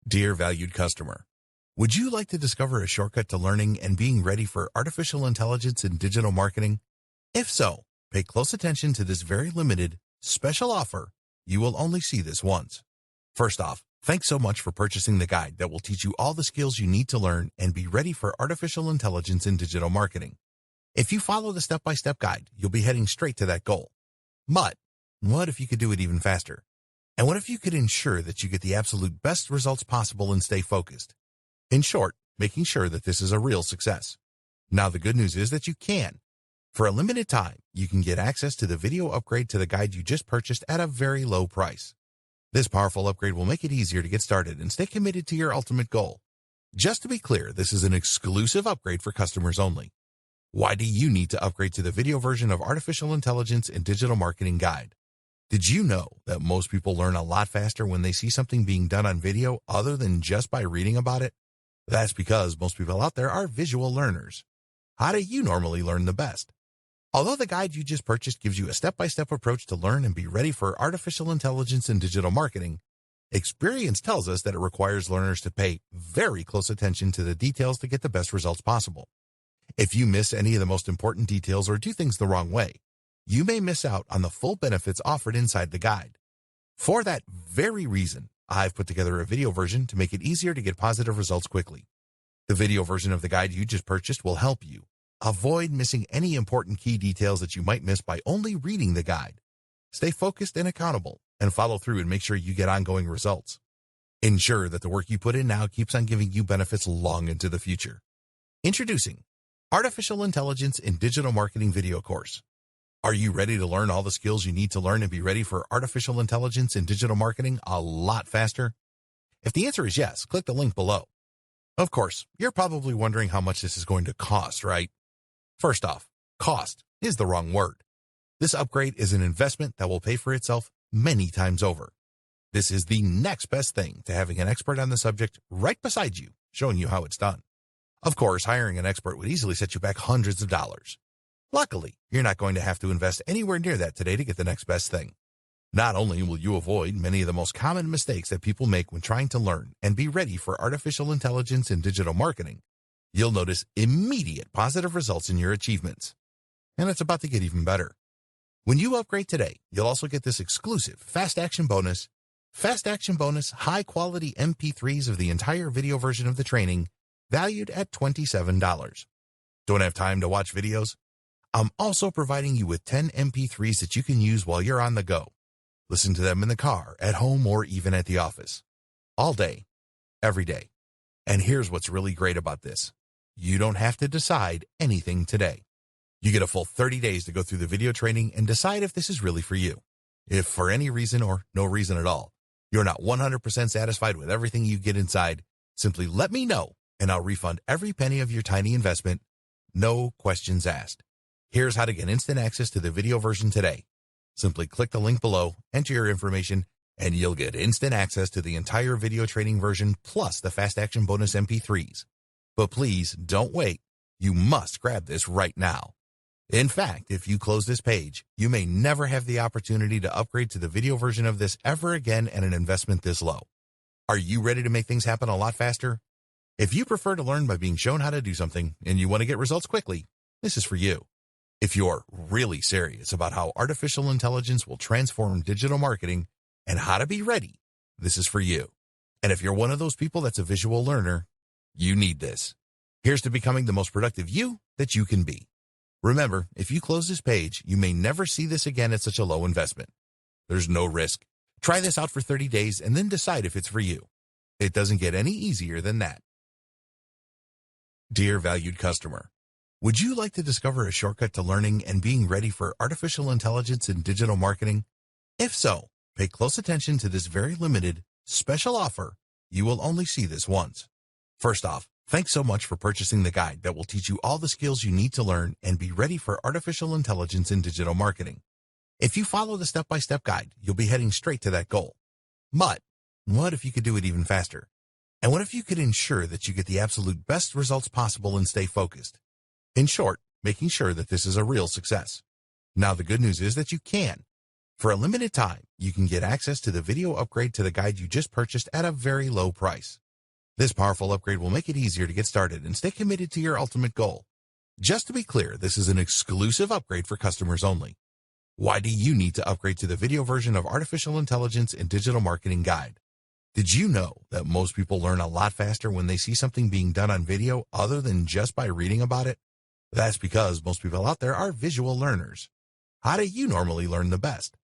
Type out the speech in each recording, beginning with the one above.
Dear valued customer, would you like to discover a shortcut to learning and being ready for artificial intelligence in digital marketing? If so, pay close attention to this very limited, special offer. You will only see this once. First off, thanks so much for purchasing the guide that will teach you all the skills you need to learn and be ready for artificial intelligence in digital marketing. If you follow the step-by-step guide, you'll be heading straight to that goal. But what if you could do it even faster? And what if you could ensure that you get the absolute best results possible and stay focused? In short, making sure that this is a real success. Now, the good news is that you can. For a limited time, you can get access to the video upgrade to the guide you just purchased at a very low price. This powerful upgrade will make it easier to get started and stay committed to your ultimate goal. Just to be clear, this is an exclusive upgrade for customers only. Why do you need to upgrade to the video version of Artificial Intelligence in Digital Marketing Guide? Did you know that most people learn a lot faster when they see something being done on video other than just by reading about it? That's because most people out there are visual learners. How do you normally learn the best? Although the guide you just purchased gives you a step-by-step approach to learn and be ready for artificial intelligence in digital marketing, experience tells us that it requires learners to pay very close attention to the details to get the best results possible. If you miss any of the most important details or do things the wrong way, you may miss out on the full benefits offered inside the guide. For that very reason, I've put together a video version to make it easier to get positive results quickly. The video version of the guide you just purchased will help you avoid missing any important key details that you might miss by only reading the guide. Stay focused and accountable, and follow through and make sure you get ongoing results. Ensure that the work you put in now keeps on giving you benefits long into the future. Introducing Artificial Intelligence in Digital Marketing Video Course. Are you ready to learn all the skills you need to learn and be ready for artificial intelligence in digital marketing a lot faster? If the answer is yes, click the link below. Of course, you're probably wondering how much this is going to cost, right? First off, cost is the wrong word. This upgrade is an investment that will pay for itself many times over. This is the next best thing to having an expert on the subject right beside you, showing you how it's done. Of course, hiring an expert would easily set you back hundreds of dollars. Luckily, you're not going to have to invest anywhere near that today to get the next best thing. Not only will you avoid many of the most common mistakes that people make when trying to learn and be ready for artificial intelligence in digital marketing, you'll notice immediate positive results in your achievements. And it's about to get even better. When you upgrade today, you'll also get this exclusive Fast Action Bonus, high-quality MP3s of the entire video version of the training, valued at $27. Don't have time to watch videos? I'm also providing you with 10 MP3s that you can use while you're on the go. Listen to them in the car, at home, or even at the office. All day, every day. And here's what's really great about this. You don't have to decide anything today. You get a full 30 days to go through the video training and decide if this is really for you. If for any reason or no reason at all, you're not 100% satisfied with everything you get inside, simply let me know and I'll refund every penny of your tiny investment. No questions asked. Here's how to get instant access to the video version today. Simply click the link below, enter your information, and you'll get instant access to the entire video training version plus the Fast Action Bonus MP3s. But please don't wait. You must grab this right now. In fact, if you close this page, you may never have the opportunity to upgrade to the video version of this ever again at an investment this low. Are you ready to make things happen a lot faster? If you prefer to learn by being shown how to do something and you want to get results quickly, this is for you. If you're really serious about how artificial intelligence will transform digital marketing and how to be ready, this is for you. And if you're one of those people that's a visual learner, you need this. Here's to becoming the most productive you that you can be. Remember, if you close this page, you may never see this again at such a low investment. There's no risk. Try this out for 30 days and then decide if it's for you. It doesn't get any easier than that. Dear valued customer, would you like to discover a shortcut to learning and being ready for artificial intelligence in digital marketing? If so, pay close attention to this very limited, special offer. You will only see this once. First off, thanks so much for purchasing the guide that will teach you all the skills you need to learn and be ready for artificial intelligence in digital marketing. If you follow the step-by-step guide, you'll be heading straight to that goal. But what if you could do it even faster? And what if you could ensure that you get the absolute best results possible and stay focused? In short, making sure that this is a real success. Now, the good news is that you can. For a limited time, you can get access to the video upgrade to the guide you just purchased at a very low price. This powerful upgrade will make it easier to get started and stay committed to your ultimate goal. Just to be clear, this is an exclusive upgrade for customers only. Why do you need to upgrade to the video version of Artificial Intelligence in Digital Marketing Guide? Did you know that most people learn a lot faster when they see something being done on video other than just by reading about it? That's because most people out there are visual learners. How do you normally learn the best?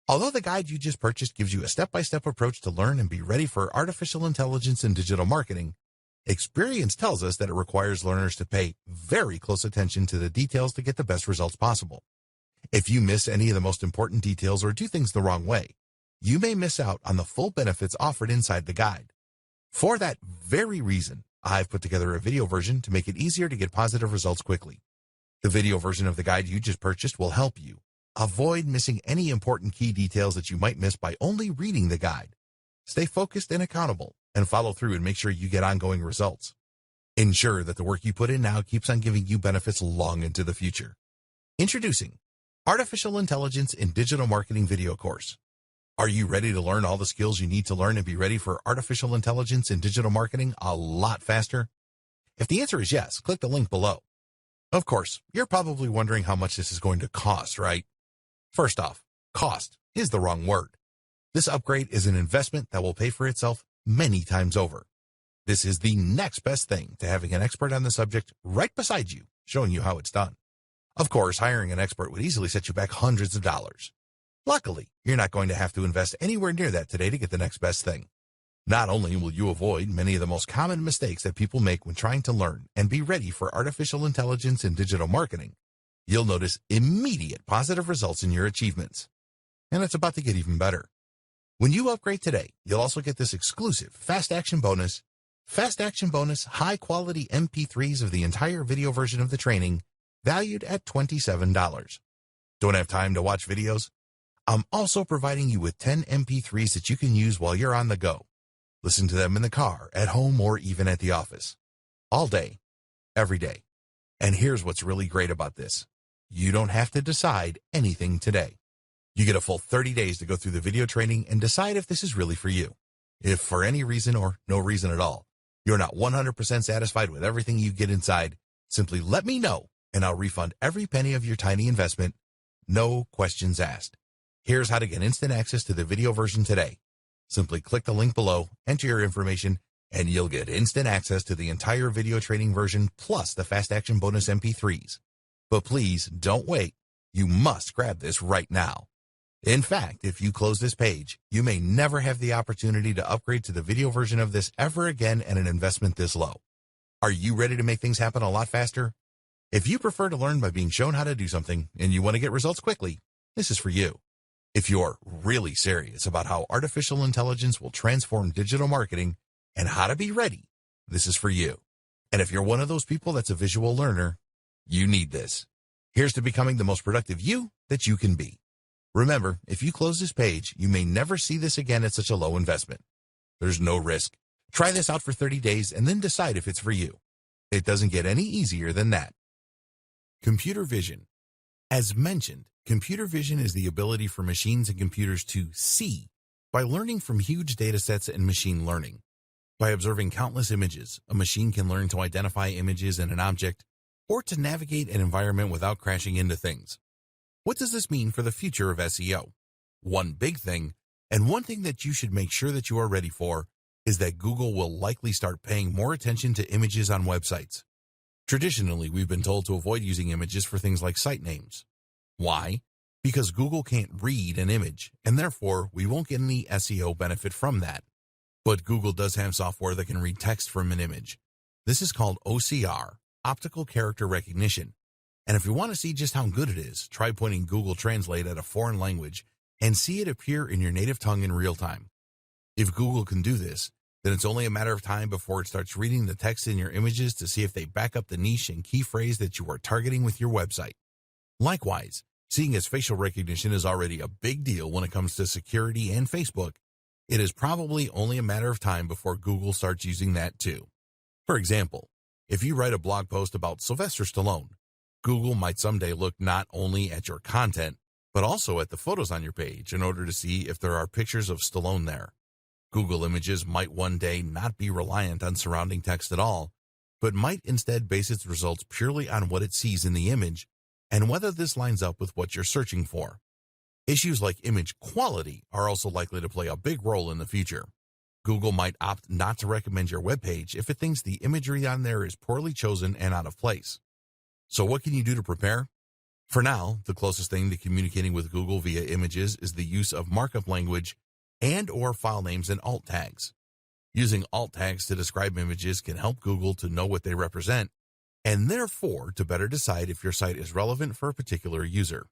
Although the guide you just purchased gives you a step-by-step approach to learn and be ready for artificial intelligence in digital marketing, experience tells us that it requires learners to pay very close attention to the details to get the best results possible. If you miss any of the most important details or do things the wrong way, you may miss out on the full benefits offered inside the guide. For that very reason, I've put together a video version to make it easier to get positive results quickly. The video version of the guide you just purchased will help you avoid missing any important key details that you might miss by only reading the guide. Stay focused and accountable, and follow through and make sure you get ongoing results. Ensure that the work you put in now keeps on giving you benefits long into the future. Introducing Artificial Intelligence in Digital Marketing Video Course. Are you ready to learn all the skills you need to learn and be ready for artificial intelligence in digital marketing a lot faster? If the answer is yes, click the link below. Of course, you're probably wondering how much this is going to cost, right? First off, cost is the wrong word. This upgrade is an investment that will pay for itself many times over. This is the next best thing to having an expert on the subject right beside you, showing you how it's done. Of course, hiring an expert would easily set you back hundreds of dollars. Luckily, you're not going to have to invest anywhere near that today to get the next best thing. Not only will you avoid many of the most common mistakes that people make when trying to learn and be ready for artificial intelligence in digital marketing, you'll notice immediate positive results in your achievements. And it's about to get even better. When you upgrade today, you'll also get this exclusive Fast Action Bonus high-quality MP3s of the entire video version of the training, valued at $27. Don't have time to watch videos? I'm also providing you with 10 MP3s that you can use while you're on the go. Listen to them in the car, at home, or even at the office. All day, every day. And here's what's really great about this. You don't have to decide anything today. You get a full 30 days to go through the video training and decide if this is really for you. If for any reason or no reason at all, you're not 100% satisfied with everything you get inside, simply let me know and I'll refund every penny of your tiny investment. No questions asked. Here's how to get instant access to the video version today. Simply click the link below, enter your information, and you'll get instant access to the entire video training version plus the Fast Action Bonus MP3s. But please don't wait. You must grab this right now. In fact, if you close this page, you may never have the opportunity to upgrade to the video version of this ever again at an investment this low. Are you ready to make things happen a lot faster? If you prefer to learn by being shown how to do something and you want to get results quickly, this is for you. If you're really serious about how artificial intelligence will transform digital marketing and how to be ready, this is for you. And if you're one of those people that's a visual learner, you need this. Here's to becoming the most productive you that you can be. Remember, if you close this page, you may never see this again at such a low investment. There's no risk. Try this out for 30 days and then decide if it's for you. It doesn't get any easier than that. Computer vision. As mentioned, computer vision is the ability for machines and computers to see by learning from huge data sets and machine learning. By observing countless images, a machine can learn to identify images in an object or to navigate an environment without crashing into things. What does this mean for the future of SEO? One big thing, and one thing that you should make sure that you are ready for, is that Google will likely start paying more attention to images on websites. Traditionally, we've been told to avoid using images for things like site names. Why? Because Google can't read an image, and therefore we won't get any SEO benefit from that. But Google does have software that can read text from an image. This is called OCR, Optical Character Recognition. And if you want to see just how good it is, try pointing Google Translate at a foreign language and see it appear in your native tongue in real time. If Google can do this, then it's only a matter of time before it starts reading the text in your images to see if they back up the niche and key phrase that you are targeting with your website. Likewise, seeing as facial recognition is already a big deal when it comes to security and Facebook, it is probably only a matter of time before Google starts using that too. For example, if you write a blog post about Sylvester Stallone, Google might someday look not only at your content, but also at the photos on your page in order to see if there are pictures of Stallone there. Google Images might one day not be reliant on surrounding text at all, but might instead base its results purely on what it sees in the image and whether this lines up with what you're searching for. Issues like image quality are also likely to play a big role in the future. Google might opt not to recommend your web page if it thinks the imagery on there is poorly chosen and out of place. So what can you do to prepare? For now, the closest thing to communicating with Google via images is the use of markup language and/or file names and alt tags. Using alt tags to describe images can help Google to know what they represent and therefore to better decide if your site is relevant for a particular user.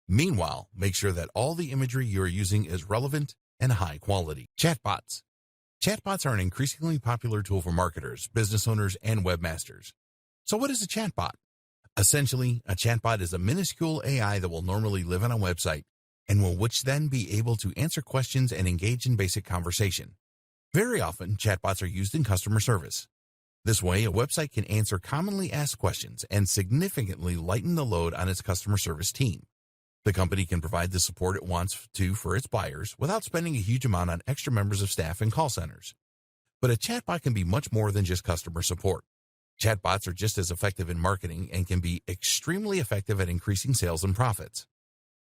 Meanwhile, make sure that all the imagery you are using is relevant and high quality. Chatbots. Chatbots are an increasingly popular tool for marketers, business owners, and webmasters. So what is a chatbot? Essentially, a chatbot is a minuscule AI that will normally live on a website and will which then be able to answer questions and engage in basic conversation. Very often, chatbots are used in customer service. This way, a website can answer commonly asked questions and significantly lighten the load on its customer service team. The company can provide the support it wants to for its buyers without spending a huge amount on extra members of staff and call centers. But a chatbot can be much more than just customer support. Chatbots are just as effective in marketing and can be extremely effective at increasing sales and profits.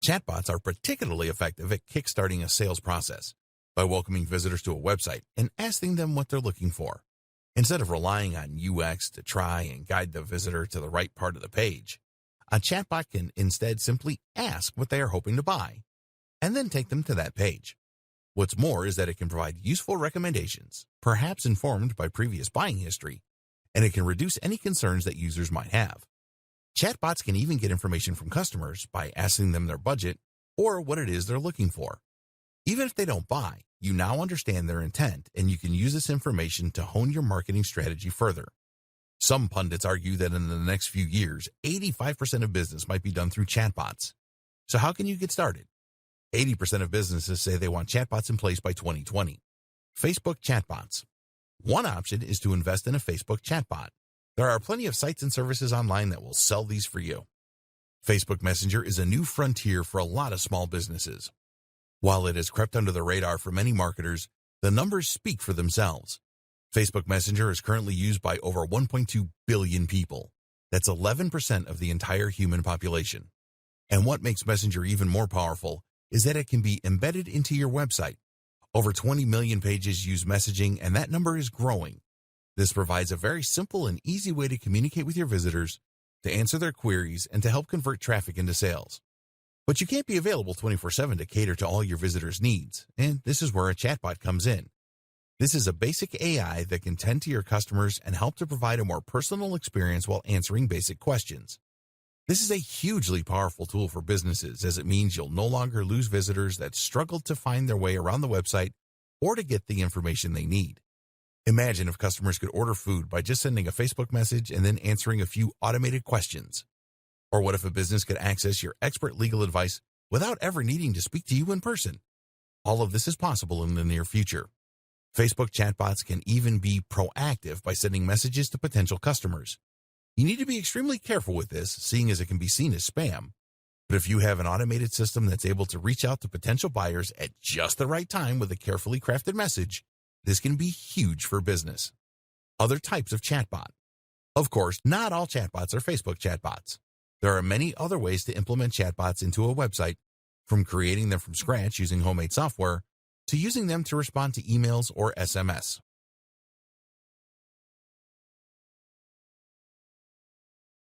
Chatbots are particularly effective at kickstarting a sales process by welcoming visitors to a website and asking them what they're looking for. Instead of relying on UX to try and guide the visitor to the right part of the page, a chatbot can instead simply ask what they are hoping to buy and then take them to that page. What's more is that it can provide useful recommendations, perhaps informed by previous buying history, and it can reduce any concerns that users might have. Chatbots can even get information from customers by asking them their budget or what it is they're looking for. Even if they don't buy, you now understand their intent, and you can use this information to hone your marketing strategy further. Some pundits argue that in the next few years, 85% of business might be done through chatbots. So how can you get started? 80% of businesses say they want chatbots in place by 2020. Facebook chatbots. One option is to invest in a Facebook chatbot. There are plenty of sites and services online that will sell these for you. Facebook Messenger is a new frontier for a lot of small businesses. While it has crept under the radar for many marketers, the numbers speak for themselves. Facebook Messenger is currently used by over 1.2 billion people. That's 11% of the entire human population. And what makes Messenger even more powerful is that it can be embedded into your website. Over 20 million pages use messaging, and that number is growing. This provides a very simple and easy way to communicate with your visitors, to answer their queries, and to help convert traffic into sales. But you can't be available 24/7 to cater to all your visitors' needs, and this is where a chatbot comes in. This is a basic AI that can tend to your customers and help to provide a more personal experience while answering basic questions. This is a hugely powerful tool for businesses, as it means you'll no longer lose visitors that struggle to find their way around the website or to get the information they need. Imagine if customers could order food by just sending a Facebook message and then answering a few automated questions. Or what if a business could access your expert legal advice without ever needing to speak to you in person? All of this is possible in the near future. Facebook chatbots can even be proactive by sending messages to potential customers. You need to be extremely careful with this, seeing as it can be seen as spam. But if you have an automated system that's able to reach out to potential buyers at just the right time with a carefully crafted message, this can be huge for business. Other types of chatbot. Of course, not all chatbots are Facebook chatbots. There are many other ways to implement chatbots into a website, from creating them from scratch using homemade software to using them to respond to emails or SMS.